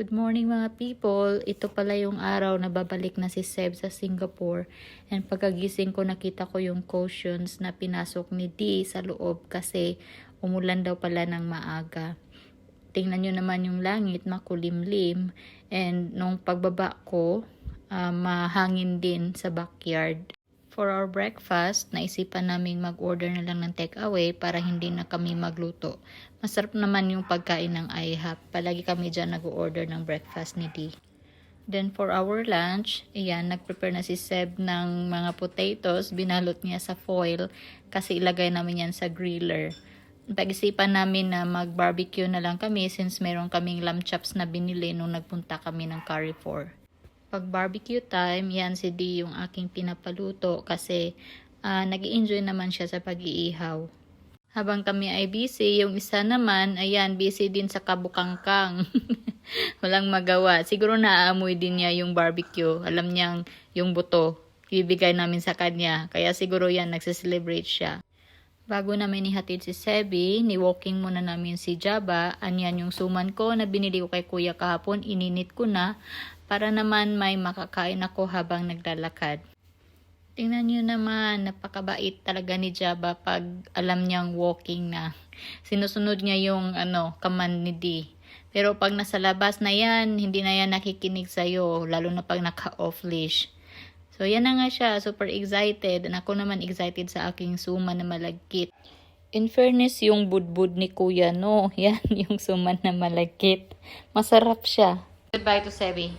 Good morning mga people. Ito pala yung araw na babalik na si Seb sa Singapore. And pagkagising ko nakita ko yung cautions na pinasok ni D sa loob kasi umulan daw pala ng maaga. Tingnan nyo naman yung langit, makulimlim. And nung pagbaba ko, mahangin din sa backyard. For our breakfast, naisipan naming mag-order na lang ng takeaway para hindi na kami magluto. Masarap naman yung pagkain ng IHOP. Palagi kami dyan nag-order ng breakfast ni D. Then for our lunch, ayan, nag-prepare na si Seb ng mga potatoes. Binalot niya sa foil kasi ilagay namin yan sa griller. Pag-isipan namin na mag-barbecue na lang kami since meron kaming lamb chops na binili nung nagpunta kami ng Carrefour. Pag barbecue time, yan si D yung aking pinapaluto kasi nag-i-enjoy naman siya sa pag-iihaw. Habang kami ay busy, yung isa naman, ayan, busy din sa kabukangkang. Walang magawa. Siguro naaamoy din niya yung barbecue. Alam niyang yung buto, ibibigay namin sa kanya. Kaya siguro yan, nagsiselebrate siya. Bago namin ihatid si Sebi, ni-walking muna namin si Jaba. Anyan yung suman ko na binili ko kay kuya kahapon, ininit ko na para naman may makakain ako habang naglalakad. Tingnan nyo naman, napakabait talaga ni Jaba pag alam niyang walking na. Sinusunod niya yung command ni D. Pero pag nasa labas na yan, hindi na yan nakikinig sa'yo, lalo na pag naka-off leash. So yan na nga siya, super excited. And ako naman excited sa aking suman na malagkit. In fairness, yung budbud ni kuya, no? Yan yung suman na malagkit. Masarap siya. Goodbye to Sebi.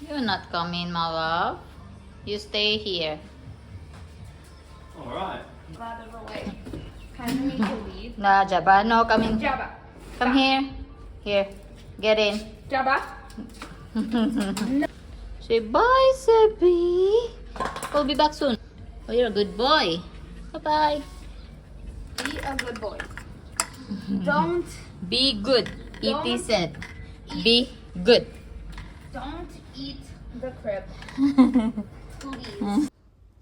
You're not coming, my love. You stay here. Alright. By the way, kind of need to leave. Nah, Jaba, no, coming. Jabba. Come here. Here. Get in. Jabba. Say bye, Sebi. We'll be back soon. Oh, you're a good boy. Bye-bye. Be a good boy. Don't Be good. E.T. Don't said. Be good. don't eat the crib. Please.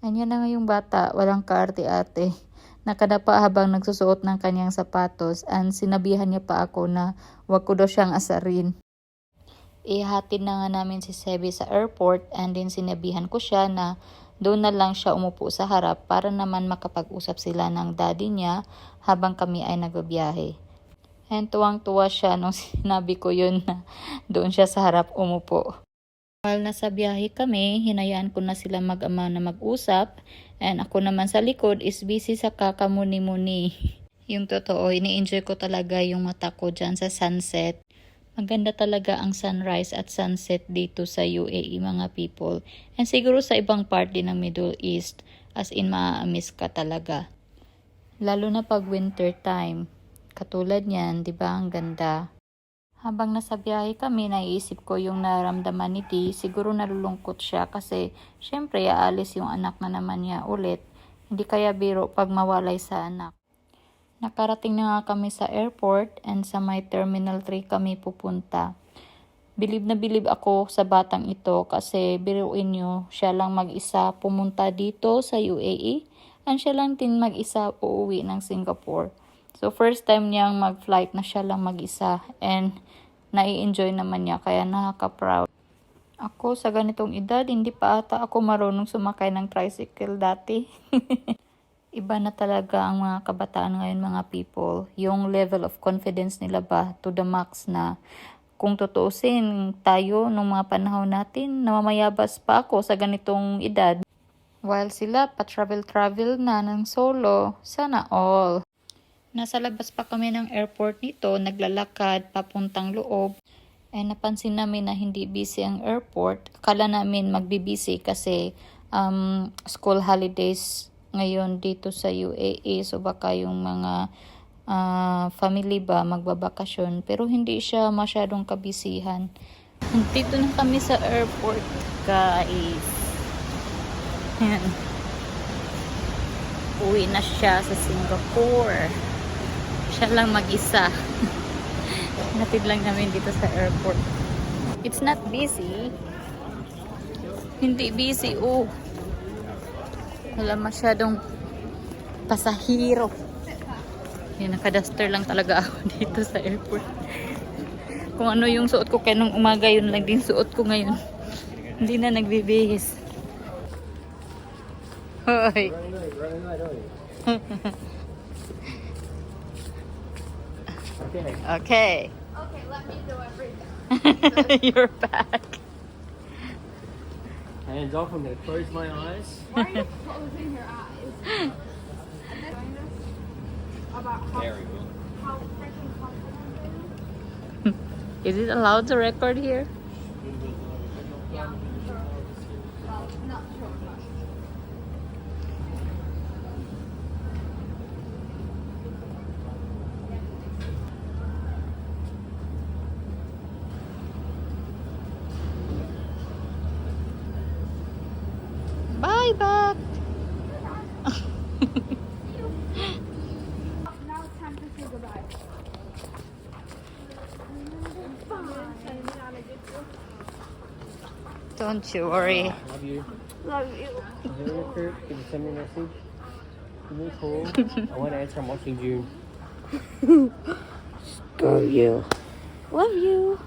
Anyan na nga yung bata. Walang kaarte-ate. Nakadapa habang nagsusuot ng kanyang sapatos. And sinabihan niya pa ako na wag ko daw siyang asarin. Ihatid na nga namin si Sebi sa airport and then sinabihan ko siya na doon na lang siya umupo sa harap para naman makapag-usap sila ng daddy niya habang kami ay nagbabiyahe. And tuwang-tuwa siya nung sinabi ko yun na doon siya sa harap umupo. While nasa biyahe kami, hinayaan ko na sila mag-ama na mag-usap and ako naman sa likod is busy sa kakamuni-muni. Yung totoo, ini-enjoy ko talaga yung mata ko dyan sa sunset. Maganda talaga ang sunrise at sunset dito sa UAE mga people. And siguro sa ibang part din ng Middle East, as in maa-miss ka talaga. Lalo na pag winter time. Katulad niyan, di ba ang ganda? Habang nasa biyahe kami, naiisip ko yung naramdaman ni T. Siguro nalulungkot siya kasi syempre aalis yung anak na naman niya ulit. Hindi kaya biro pag mawalay sa anak. Nakarating na nga kami sa airport and sa may Terminal 3 kami pupunta. Bilib na bilib ako sa batang ito kasi biruin nyo, siya lang mag-isa pumunta dito sa UAE and siya lang din mag-isa uuwi ng Singapore. So first time niyang mag-flight na siya lang mag-isa and nai-enjoy naman niya kaya nakaka-proud. Ako sa ganitong edad, hindi pa ata ako marunong sumakay ng tricycle dati. Iba na talaga ang mga kabataan ngayon mga people. Yung level of confidence nila ba to the max na kung tutuusin tayo nung mga panahon natin, namamayabas pa ako sa ganitong edad. While sila pa-travel na ng solo, sana all. Nasa labas pa kami ng airport nito, naglalakad papuntang loob. And napansin namin na hindi busy ang airport. Akala namin magbibisi kasi school holidays ngayon dito sa UAE. So baka yung mga family ba magbabakasyon. Pero hindi siya masyadong kabisihan. Dito na kami sa airport, guys. Yan. Uwi na siya sa Singapore. Siya lang mag-isa. Natid lang namin dito sa airport. It's not busy. Hindi busy, oh. Wala masyadong pasahero. Yan, naka-duster lang talaga ako dito sa airport. Kung ano yung suot ko kaya nung umaga, yun lang din suot ko ngayon. Hindi na nagbibihis. Hoy. Okay. Okay. Okay, let me do everything. You're back. Hands off. I'm gonna close my eyes. Why are you closing your eyes? And then about Very good. how freaking confident I am. Is it allowed to record here? Yeah, sure. Well, not sure, but. Bye, back. Now it's time to say goodbye. Don't you worry. Love you. Love you. Is there a recruit? Can you send me a message? Give me a call. I won't answer. I'm watching June. Screw you. Love you.